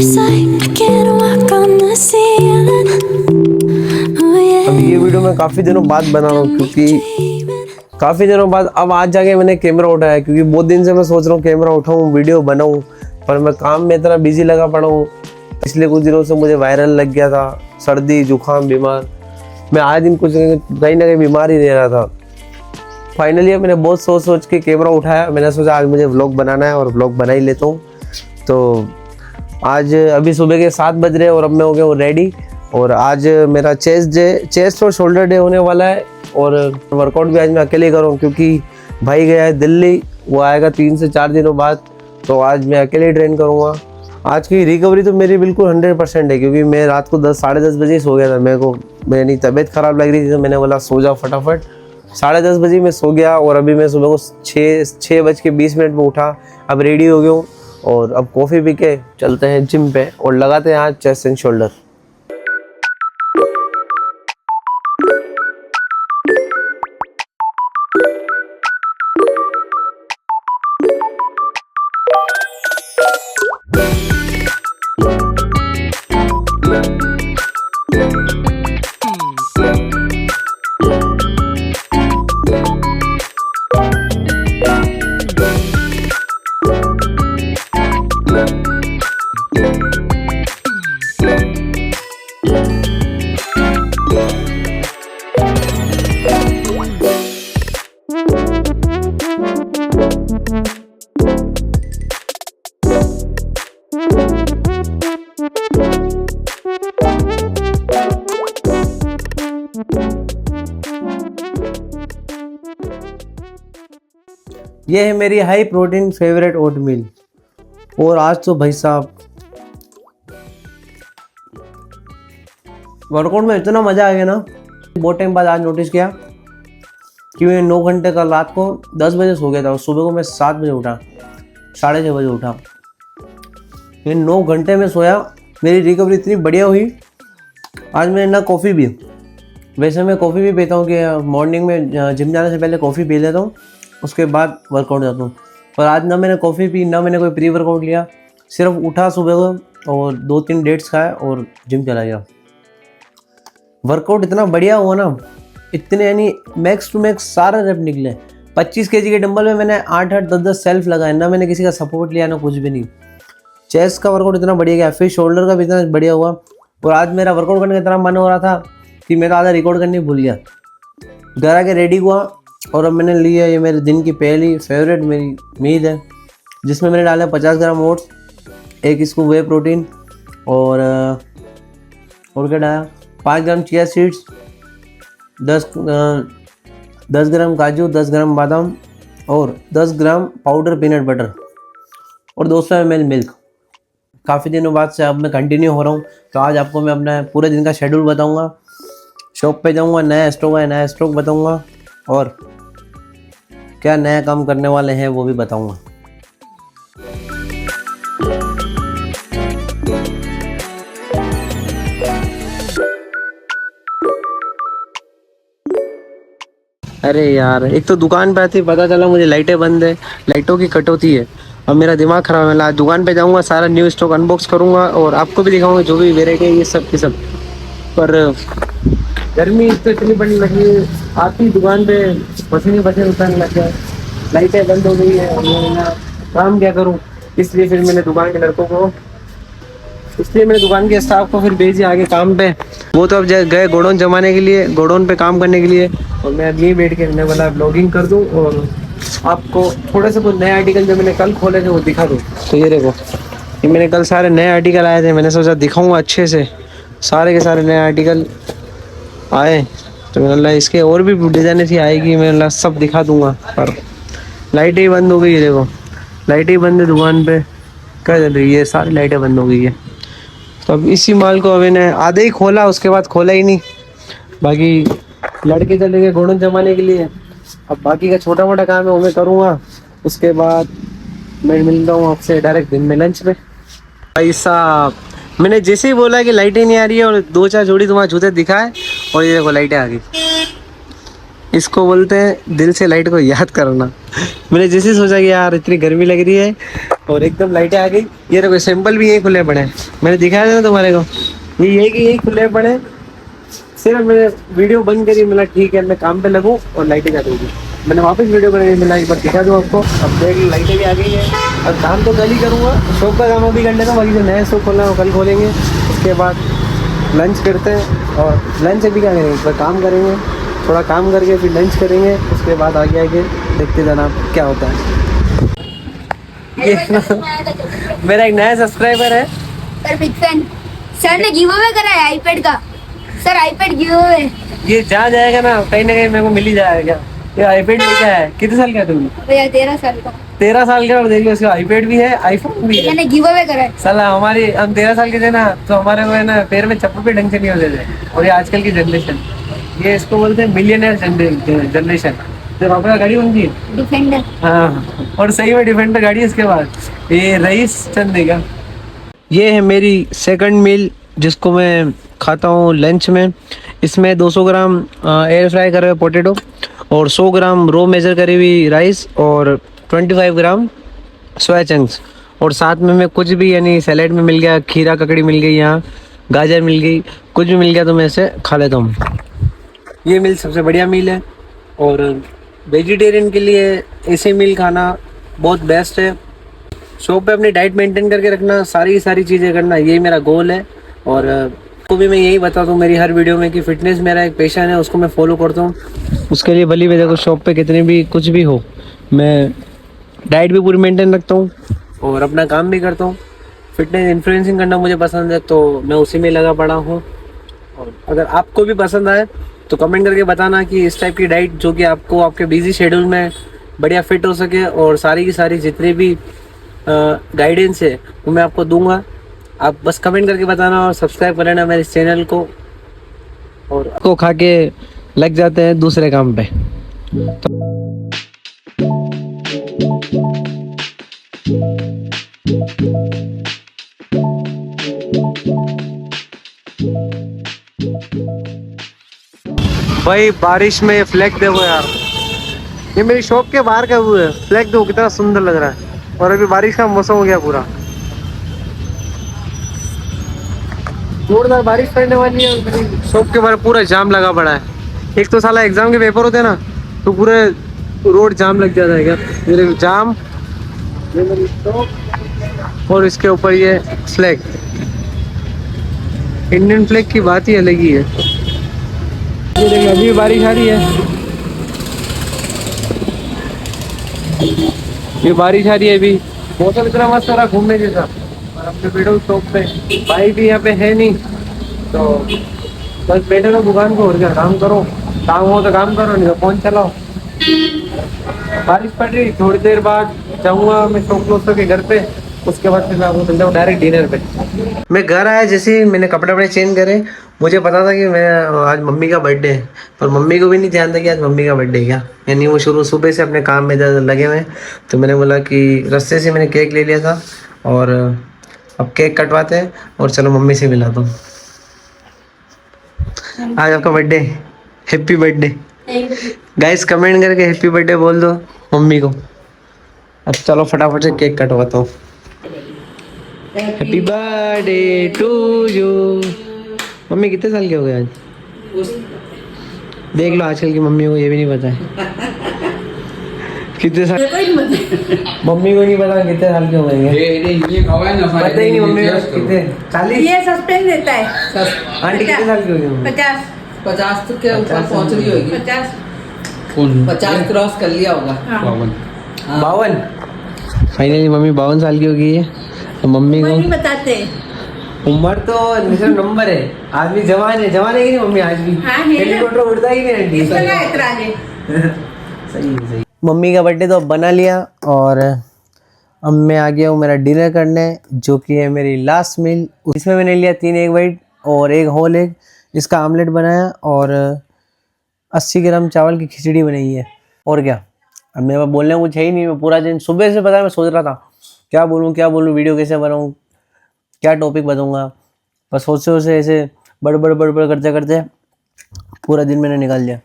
अब ये वीडियो मैं काफ़ी दिनों बाद बना रहा हूँ, क्योंकि काफ़ी दिनों बाद अब आज जाके मैंने कैमरा उठाया, क्योंकि बहुत दिन से मैं सोच रहा हूँ कैमरा उठाऊँ, वीडियो बनाऊँ, पर मैं काम में इतना बिजी लगा पड़ा हूँ। पिछले कुछ दिनों से मुझे वायरल लग गया था, सर्दी जुकाम बीमार, मैं आए दिन कुछ कहीं ना कहीं बीमार ही रह रहा था। फाइनली मैंने बहुत सोच के कैमरा उठाया। मैंने सोचा आज मुझे व्लॉग बनाना है और व्लॉग बना ही लेता हूँ। तो आज अभी सुबह के 7 बज रहे हैं और अब मैं हो गया हूँ रेडी। और आज मेरा चेस्ट और शोल्डर डे होने वाला है, और वर्कआउट भी आज मैं अकेले ही करूँ, क्योंकि भाई गया है दिल्ली, वो आएगा 3 से 4 दिनों बाद। तो आज मैं अकेले ट्रेन करूँगा। आज की रिकवरी तो मेरी बिल्कुल 100% है, क्योंकि मैं रात को 10-10:30 बजे सो गया था। मेरी तबीयत ख़राब लग रही थी, तो मैंने बोला सो जाओ फटाफट। 10:30 बजे मैं सो गया और अभी मैं सुबह को 6:20 में उठा। अब रेडी हो गया हूँ और अब कॉफ़ी पी के चलते हैं जिम पे और लगाते हैं आज चेस्ट एंड शोल्डर। ये है मेरी हाई प्रोटीन फेवरेट ओट मील। और आज तो भाई साहब वर्कआउट में इतना मज़ा आ गया ना। बहुत टाइम बाद आज नोटिस किया कि मैं 9 घंटे कल रात को 10 बजे सो गया था और सुबह को मैं 7 बजे उठा, 6:30 बजे उठा। ये 9 घंटे में सोया, मेरी रिकवरी इतनी बढ़िया हुई। आज मैंने ना कॉफ़ी भी, वैसे मैं कॉफ़ी भी पीता हूँ कि मॉर्निंग में जिम जाने से पहले कॉफ़ी पी लेता हूँ, उसके बाद वर्कआउट जाता हूँ। पर आज ना मैंने कॉफ़ी पी, ना मैंने कोई प्री वर्कआउट लिया, सिर्फ उठा सुबह को और 2-3 डेट्स खाए और जिम चला गया। वर्कआउट इतना बढ़िया हुआ ना, इतने यानी मैक्स टू मैक्स सारे रेप निकले। 25 kg के डंबल में मैंने 8-8, 10-10 सेल्फ लगाए, ना मैंने किसी का सपोर्ट लिया ना कुछ भी नहीं। चेस्ट का वर्कआउट इतना बढ़िया गया, फिर शोल्डर का भी इतना बढ़िया हुआ। और आज मेरा वर्कआउट करने का इतना मन हो रहा था कि मैं तो आधा रिकॉर्ड करने भूल गया। घर आके रेडी हुआ और अब मैंने लिया ये मेरे दिन की पहली फेवरेट मेरी मील है, जिसमें मैंने डाला 50 ग्राम ओट्स, एक इसको वे प्रोटीन और क्या डाला, 5 ग्राम चिया सीड्स, 10 ग्राम काजू, 10 ग्राम बादाम और 10 ग्राम पाउडर पीनट बटर और 200 ml मिल्क। काफ़ी दिनों बाद से अब मैं कंटिन्यू हो रहा हूँ। तो आज आपको मैं अपना पूरे दिन का शेड्यूल बताऊँगा, शॉप पे जाऊँगा, नया स्टॉक बताऊँगा और क्या नया काम करने वाले हैं वो भी बताऊँगा। अरे यार, एक तो दुकान पे आती पता चला मुझे लाइटें बंद है, लाइटों की कटौती है। अब मेरा दिमाग खराब है। आज दुकान पे जाऊंगा, सारा न्यू स्टॉक अनबॉक्स करूंगा और आपको भी दिखाऊंगा जो भी वेराइटी है ये सब की सब। पर गर्मी इतनी बड़ी लगी, आती दुकान पे पसीने उतरने लग गया, लाइटें बंद हो गई है, मैं काम क्या करूँ। इसलिए फिर मैंने दुकान के स्टाफ को फिर भेजी आगे काम पे। वो तो अब गए गोडाउन जमाने के लिए, गोडाउन पे काम करने के लिए, और मैं अब यहीं बैठ के मैंने बोला ब्लॉगिंग कर दूँ और आपको थोड़े से कुछ नए आर्टिकल जो मैंने कल खोले थे वो दिखा दूँ। तो ये देखो, ये मैंने कल सारे नए आर्टिकल आए थे, मैंने सोचा दिखाऊंगा अच्छे से। सारे के सारे नए आर्टिकल आए तो मैंने बोला इसके और भी डिज़ाइने थी आएगी, मैंने बोला सब दिखा दूंगा। पर लाइटें ही बंद हो गई है, देखो लाइटें ही बंद है दुकान पे, क्या चल रही है, सारी लाइटें बंद हो गई है। तो अब इसी माल को अभी ने आधे ही खोला, उसके बाद खोला ही नहीं। बाकी लड़के चले गए गोडाउन जमाने के लिए, अब बाकी का छोटा मोटा काम है वो मैं करूँगा। उसके बाद मैं मिलता हूँ आपसे डायरेक्ट दिन में लंच पे। भाई साहब, मैंने जैसे ही बोला कि लाइटें नहीं आ रही है और 2-4 जोड़ी तुम्हारे जूते दिखाए और ये देखो लाइटें आ गई। इसको बोलते हैं दिल से लाइट को याद करना। मैंने जैसे ही सोचा कि यार इतनी गर्मी लग रही है और एकदम लाइटें आ गई। ये देखो सैंपल भी यही खुले पड़े हैं, मैंने दिखाया था ना तुम्हारे को, ये यही कि यही खुले पड़े। सिर्फ मैंने वीडियो बंद करी, मिला ठीक है मैं काम पे लगूं और लाइटें जा दूँगी। मैंने वापस वीडियो बनाई, मिला एक बार दिखा दूँ आपको। अब देख लाइटें भी आ गई है। और काम तो कल ही करूँगा, शॉप का काम अभी कर लेता हूँ, बाकी जो नया शॉप खोलना है वो कल खोलेंगे। उसके बाद लंच करते हैं, और लंच अभी क्या करेंगे, पर काम करेंगे, थोड़ा काम करके फिर लंच करेंगे। उसके बाद आगे आगे देखते जाना क्या होता है। ये मेरा एक नया सब्सक्राइबर है सर, बिग फैन। सर ने गिव अवे करा है आईपैड का। सर आईपैड गिव अवे, ये जहाँ जाएगा ना कहीं मेरे को मिल ही जाएगा। ये आईपैड लेके आया है। कितने साल का है तुम? भैया 13 साल का। 13 साल का, और देखिए उसका आईपैड भी है, आईफोन भी है। मैंने गिव अवे करा है। साला हमारी, हम 13 साल के थे ना, तो हमारे को है ना पैर में चप्पल भी ढंग से नहीं होते थे। और ये आजकल की जनरेशन, ये इसको बोलते हैं मिलियनर जनरेशन। जब आपका गाड़ी बनती है डिफेंडर, हाँ, और सही में डिफेंडर गाड़ी है। इसके बाद ये रईस चंद देगा। ये है मेरी सेकंड मील जिसको मैं खाता हूँ लंच में। इसमें 200 ग्राम एयर फ्राई करे हुए पोटैटो, और 100 ग्राम रो मेजर करी हुई राइस, और 25 ग्राम सोया चंक्स। और साथ में मैं कुछ भी, यानी सैलेड में मिल गया, खीरा ककड़ी मिल गई, यहाँ गाजर मिल गई, कुछ भी मिल गया तो मैं इसे खा लेता हूँ। ये मील सबसे बढ़िया मील है, और वेजिटेरियन के लिए ऐसे मील खाना बहुत बेस्ट है। शॉप पे अपनी डाइट मेंटेन करके रखना, सारी चीज़ें करना, यही मेरा गोल है। और को भी मैं यही बताता हूँ मेरी हर वीडियो में कि फिटनेस मेरा एक पैशन है, उसको मैं फॉलो करता हूँ। उसके लिए भली वजह को शॉप पे कितने भी कुछ भी हो, मैं डाइट भी पूरी मेंटेन रखता हूँ और अपना काम भी करता हूँ। फिटनेस इन्फ्लुएंसिंग करना मुझे पसंद है, तो मैं उसी में लगा पड़ा हूँ। और अगर आपको भी पसंद आए तो कमेंट करके बताना कि इस टाइप की डाइट जो कि आपको आपके बिजी शेड्यूल में बढ़िया फिट हो सके, और सारी की सारी जितनी भी गाइडेंस है वो मैं आपको दूंगा। आप बस कमेंट करके बताना और सब्सक्राइब कर लेना मेरे चैनल को, और को खा के लग जाते हैं दूसरे काम पे। भाई बारिश में ये फ्लैग देखो यार, ये मेरी शॉप के बाहर का व्यू है। फ्लैग देखो कितना सुंदर लग रहा है, और अभी बारिश का मौसम हो गया पूरा, जोरदार बारिश पड़ने वाली है। शॉप के बाहर पूरा जाम लगा पड़ा है। एक तो साला एग्जाम के पेपर होते हैं ना, तो पूरे रोड जाम लग जाता है। क्या ये जाम, ये मेरी शॉप, और इसके ऊपर ये फ्लैग, इंडियन फ्लैग की बात ही अलग ही है। ये देखिए अभी बारिश आ रही है, ये बारिश आ रही है अभी। मौसम इतना मस्त हो रहा घूमने जैसा। और अपने बैठो शॉप पे, भाई भी यहाँ पे है नहीं, तो बस बैठे रहो दुकान को, और क्या काम करो, काम हो तो काम करो, नहीं तो फोन चलाओ। बारिश पड़ रही, थोड़ी देर बाद जाऊँगा मैं शॉप क्लोज करके घर पे। उसके बाद फिर मैं आपको चल जाऊँ डायरेक्ट डिनर पे। मैं घर आया जैसे ही मैंने कपड़े वपड़े चेंज करे, मुझे पता था कि मैं आज मम्मी का बर्थडे है, पर मम्मी को भी नहीं ध्यान था कि आज मम्मी का बर्थडे है क्या। यानी वो सुबह से अपने काम में लगे हुए हैं, तो मैंने बोला कि रास्ते से मैंने केक ले लिया था, और अब केक कटवाते हैं और चलो मम्मी से मिला दो। आज आपका birthday, happy birthday. Guys comment करके हैप्पी बर्थडे बोल दो मम्मी को। अब चलो फटाफट से केक कटवाता हूँ। Happy birthday to you. Mummy कितने साल के हो गए आज? देख लो आजकल की मम्मी को ये भी नहीं पता है कितने साल। मम्मी को नहीं पता कितने साल के हो गए। पता ही नहीं मम्मी को कितने। 40। ये सस्पेंस देता है। आंटी कितने साल की हो गई? 50 तो क्या ऊपर पहुंच रही होगी। 50 क्रॉस कर लिया होगा। 52। फाइनली मम्मी 52 साल की हो गई है। तो मम्मी को नहीं बताते। उम्र तो सिर्फ नंबर है, आदमी जवान है। जवान है कि नहीं मम्मी आज भी? हाँ, है। हेलीकॉप्टर उड़ता ही नहीं आंटी। सही। मम्मी का बर्थडे तो अब बना लिया, और अब मैं आ गया हूँ मेरा डिनर करने, जो कि है मेरी लास्ट मील। इसमें मैंने लिया 3 एग वाइट और 1 होल एग, इसका आमलेट बनाया, और 80 ग्राम चावल की खिचड़ी बनाई है। और क्या, अब मेरे पास बोलने को कुछ है ही नहीं। मैं पूरा दिन सुबह से पता है मैं सोच रहा था क्या बोलूँ, वीडियो कैसे बनाऊँ, क्या टॉपिक बताऊँगा। बस सोचते ऐसे बड़बड़ करते करते पूरा दिन मैंने निकाल दिया।